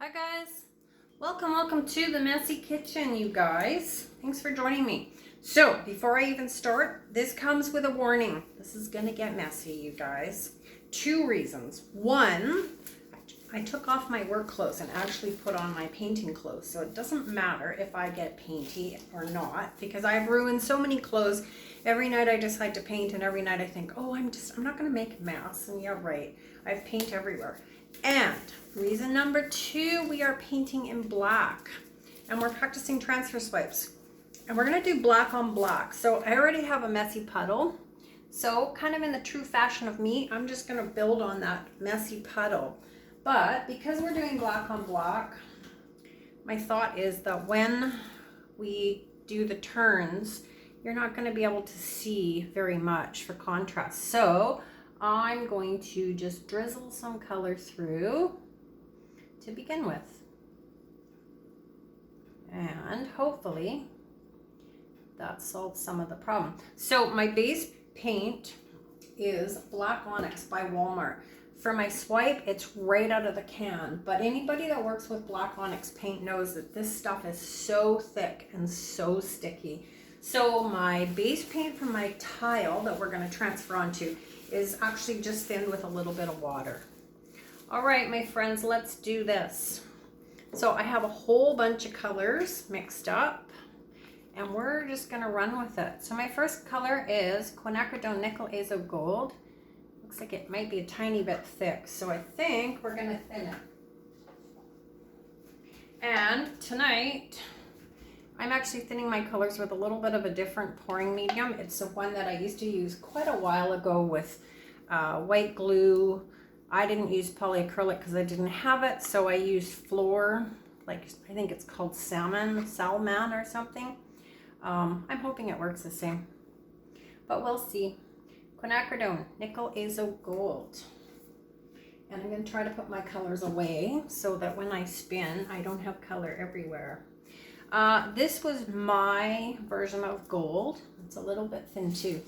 Hi guys, welcome to the Messy Kitchen, you guys. Thanks for joining me. So before I even start, this comes with a warning. This is gonna get messy, you guys. Two reasons. One, I took off my work clothes and actually put on my painting clothes, so it doesn't matter if I get painty or not, because I've ruined so many clothes. Every night I decide to paint, and every night I think, oh, I'm not gonna make a mess. And yeah, right, I have paint everywhere. And reason number two, we are painting in black, and we're practicing transfer swipes, and we're gonna do black on black. So I already have a messy puddle, so kind of in the true fashion of me, I'm just gonna build on that messy puddle. But because we're doing black on black, my thought is that when we do the turns, you're not going to be able to see very much for contrast. So I'm going to just drizzle some color through to begin with. And hopefully that solves some of the problem. So my base paint is Black Onyx by Walmart. For my swipe, it's right out of the can, but anybody that works with Black Onyx paint knows that this stuff is so thick and so sticky. So my base paint for my tile that we're going to transfer onto is actually just thinned with a little bit of water. All right, my friends, let's do this. So I have a whole bunch of colors mixed up, and we're just going to run with it. So my first color is Quinacridone Nickel Azo Gold. Looks like it might be a tiny bit thick, so I think we're going to thin it. And tonight, I'm actually thinning my colors with a little bit of a different pouring medium. It's the one that I used to use quite a while ago with white glue. I didn't use polyacrylic because I didn't have it, so I used Floor, like I think it's called Salman or something. I'm hoping it works the same, but we'll see. Quinacridone Nickel Azo Gold. And I'm going to try to put my colors away so that when I spin, I don't have color everywhere. This was my version of gold. It's a little bit thin too.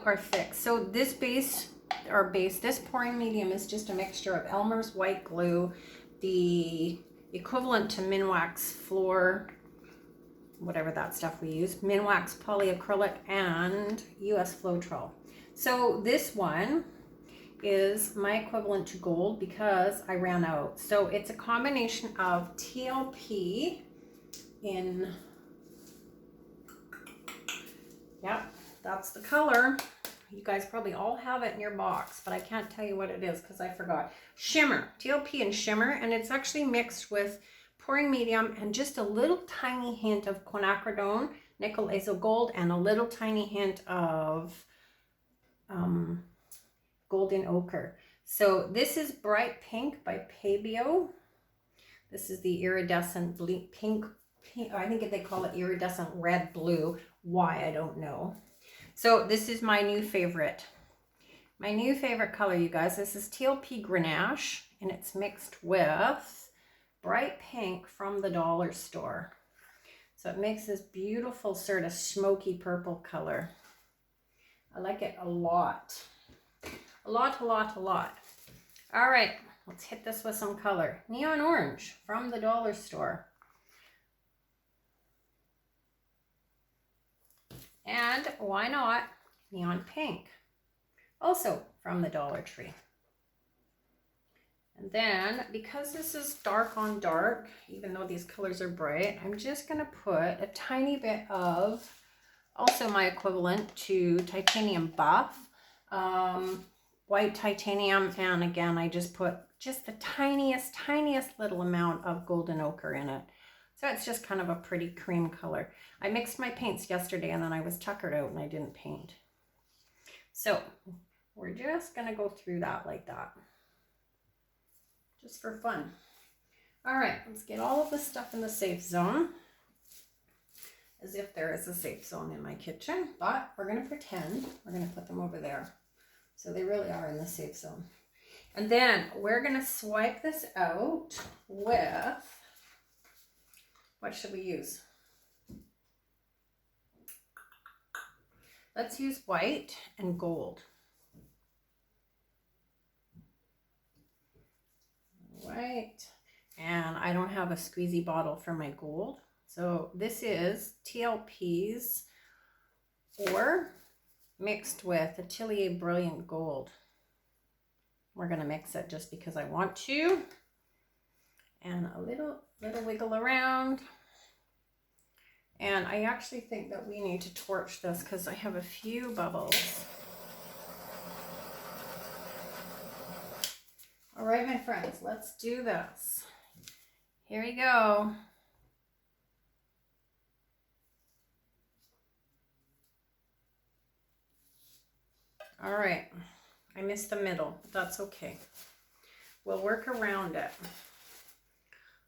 Or thick. So this this pouring medium is just a mixture of Elmer's white glue, the equivalent to Minwax Floor, whatever that stuff we use, Minwax polyacrylic, and US Floetrol. So this one is my equivalent to gold because I ran out. So it's a combination of TLP in, yep, that's the color. You guys probably all have it in your box, but I can't tell you what it is because I forgot. Shimmer, TLP and Shimmer, and it's actually mixed with pouring medium and just a little tiny hint of Quinacridone Nickel Azo Gold and a little tiny hint of Golden Ochre. So this is Bright Pink by Pabio. This is the iridescent pink, I think they call it iridescent red blue. Why, I don't know. So this is my new favorite. My new favorite color, you guys. This is TLP Grenache, and it's mixed with Bright Pink from the dollar store. So it makes this beautiful sort of smoky purple color. I like it a lot. A lot. All right, let's hit this with some color. Neon Orange from the dollar store. And why not Neon Pink, also from the Dollar Tree. And then, because this is dark on dark, even though these colors are bright, I'm just going to put a tiny bit of, also my equivalent to Titanium Buff, white titanium, and again, I just put just the tiniest little amount of Golden Ochre in it. So it's just kind of a pretty cream color. I mixed my paints yesterday and then I was tuckered out and I didn't paint. So we're just going to go through that like that, just for fun. All right, let's get all of this stuff in the safe zone, as if there is a safe zone in my kitchen, but we're going to pretend we're going to put them over there. So they really are in the safe zone. And then we're going to swipe this out with, what should we use? Let's use white and gold. White and I don't have a squeezy bottle for my gold. So this is TLP's or mixed with Atelier Brilliant Gold. We're gonna mix it just because I want to. And a little wiggle around. And I actually think that we need to torch this because I have a few bubbles. All right, my friends, let's do this. Here we go. All right, I missed the middle, but that's okay. We'll work around it.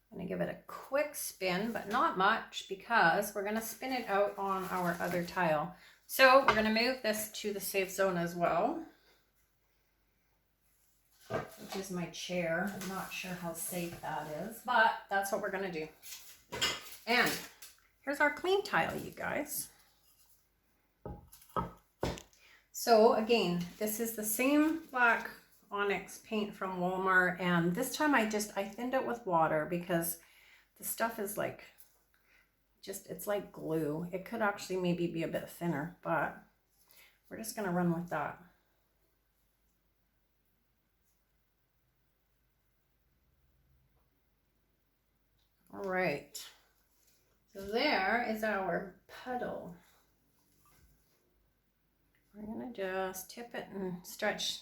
I'm gonna give it a quick spin, but not much because we're gonna spin it out on our other tile. So we're gonna move this to the safe zone as well, which is my chair. I'm not sure how safe that is, but that's what we're gonna do. And here's our clean tile, you guys. So again, this is the same black onyx paint from Walmart, and this time I thinned it with water because the stuff is like it's like glue. It could actually maybe be a bit thinner, but we're just gonna run with that. All right, so there is our puddle. We're gonna just tip it and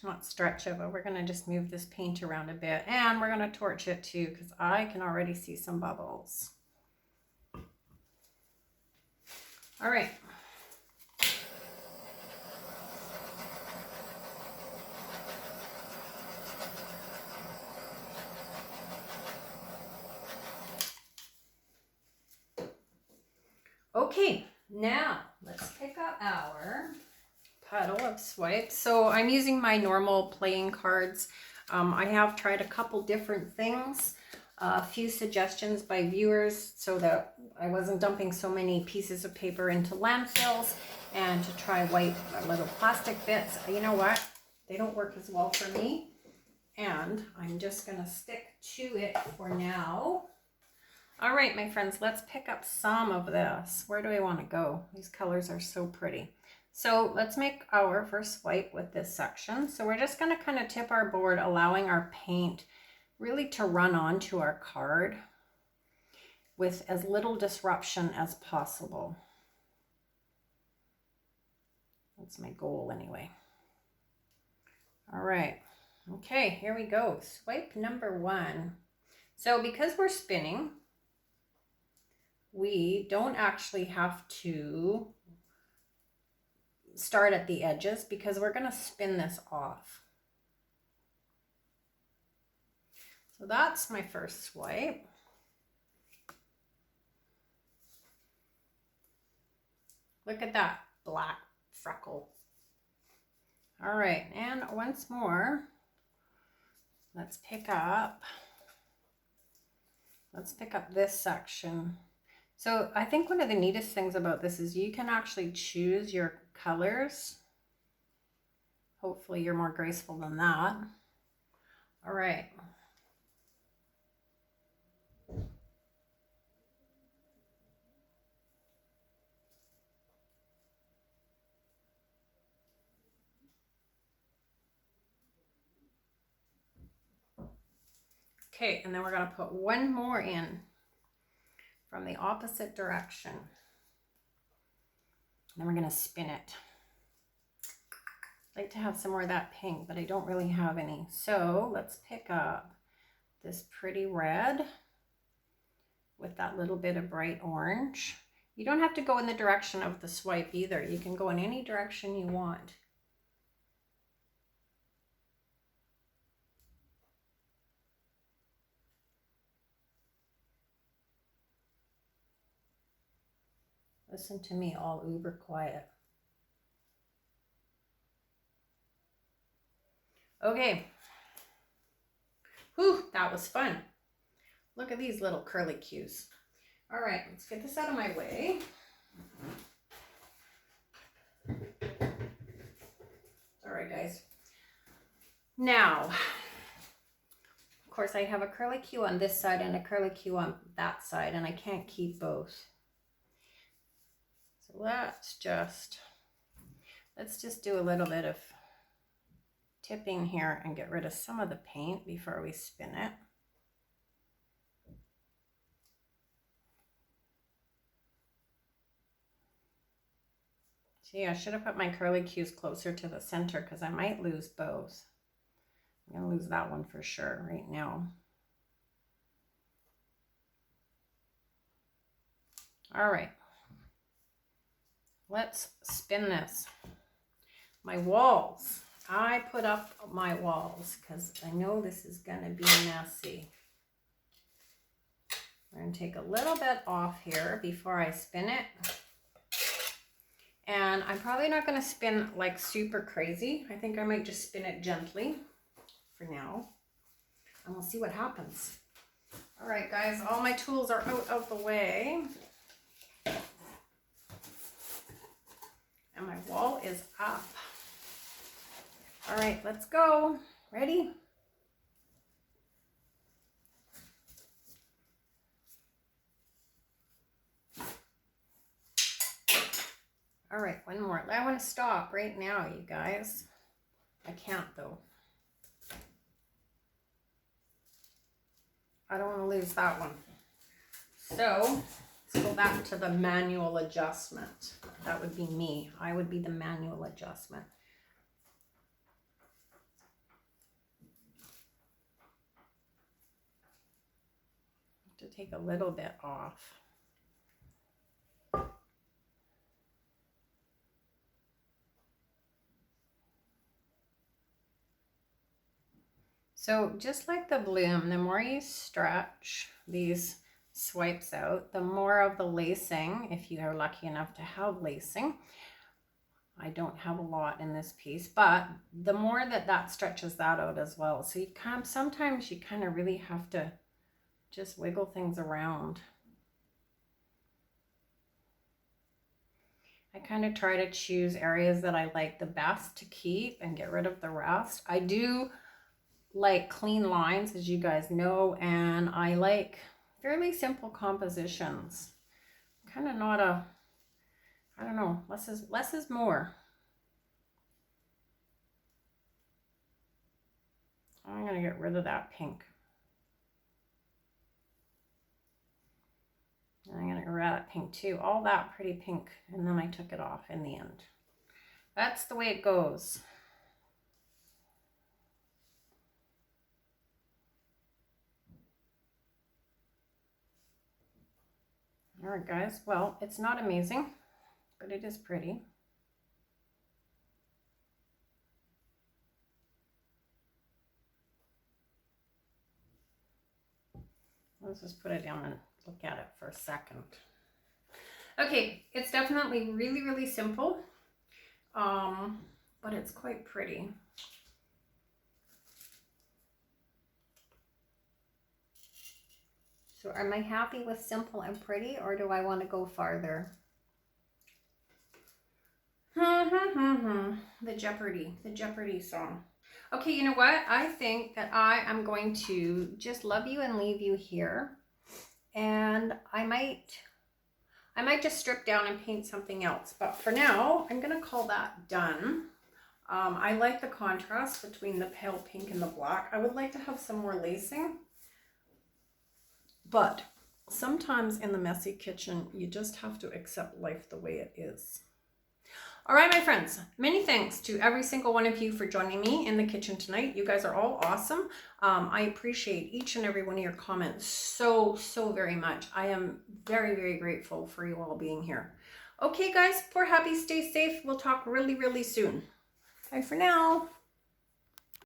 not stretch it, but we're gonna just move this paint around a bit, and we're gonna torch it too because I can already see some bubbles. All right. Okay, now let's pick up our puddle of swipes. So I'm using my normal playing cards. I have tried a couple different things, a few suggestions by viewers so that I wasn't dumping so many pieces of paper into landfills, and to try white little plastic bits. You know what? They don't work as well for me, and I'm just gonna stick to it for now. All right, my friends, let's pick up some of this. Where do I want to go? These colors are so pretty. So let's make our first swipe with this section. So we're just going to kind of tip our board, allowing our paint really to run onto our card with as little disruption as possible. That's my goal anyway. All right. Okay, here we go. Swipe number 1. So because we're spinning, we don't actually have to start at the edges because we're going to spin this off. So that's my first swipe. Look at that black freckle. All right, and once more, let's pick up this section. So I think one of the neatest things about this is you can actually choose your colors. Hopefully you're more graceful than that. All right. Okay, and then we're going to put one more in from the opposite direction. Then we're going to spin it. I'd like to have some more of that pink, but I don't really have any. So let's pick up this pretty red with that little bit of bright orange. You don't have to go in the direction of the swipe either. You can go in any direction you want. Listen to me, all uber quiet. Okay. Whew, that was fun. Look at these little curly cues. All right, let's get this out of my way. All right, guys. Now, of course, I have a curlicue on this side and a curlicue on that side, and I can't keep both. So let's just do a little bit of tipping here and get rid of some of the paint before we spin it. See, I should have put my curlicues closer to the center because I might lose both. I'm going to lose that one for sure right now. All right. Let's spin this. My walls. I put up my walls because I know this is going to be messy. I'm going to take a little bit off here before I spin it. And I'm probably not going to spin like super crazy. I think I might just spin it gently for now. And we'll see what happens. All right, guys, all my tools are out of the way. And my wall is up. All right, let's go. Ready? All right, one more. I want to stop right now, you guys. I can't though. I don't want to lose that one. So let's go back to the manual adjustment. That would be me. I would be the manual adjustment. To take a little bit off. So just like the bloom, the more you stretch these swipes out, the more of the lacing, if you are lucky enough to have lacing. I don't have a lot in this piece, but the more that stretches that out as well. So you sometimes you kind of really have to just wiggle things around. I kind of try to choose areas that I like the best to keep and get rid of the rest. I do like clean lines, as you guys know, and I like fairly simple compositions. Kind of not a, I don't know, less is more. I'm gonna get rid of that pink. I'm gonna get rid of that pink too, all that pretty pink, and then I took it off in the end. That's the way it goes. All right, guys, well, it's not amazing, but it is pretty. Let's just put it down and look at it for a second. Okay, it's definitely really, really simple, but it's quite pretty. So am I happy with simple and pretty, or do I want to go farther? The Jeopardy song. Okay, you know what? I think that I am going to just love you and leave you here. And I might just strip down and paint something else. But for now, I'm going to call that done. I like the contrast between the pale pink and the black. I would like to have some more lacing. But sometimes in the messy kitchen, you just have to accept life the way it is. All right, my friends, many thanks to every single one of you for joining me in the kitchen tonight. You guys are all awesome. I appreciate each and every one of your comments so very much. I am very, very grateful for you all being here. Okay, guys, pour happy, stay safe. We'll talk really, really soon. Bye for now.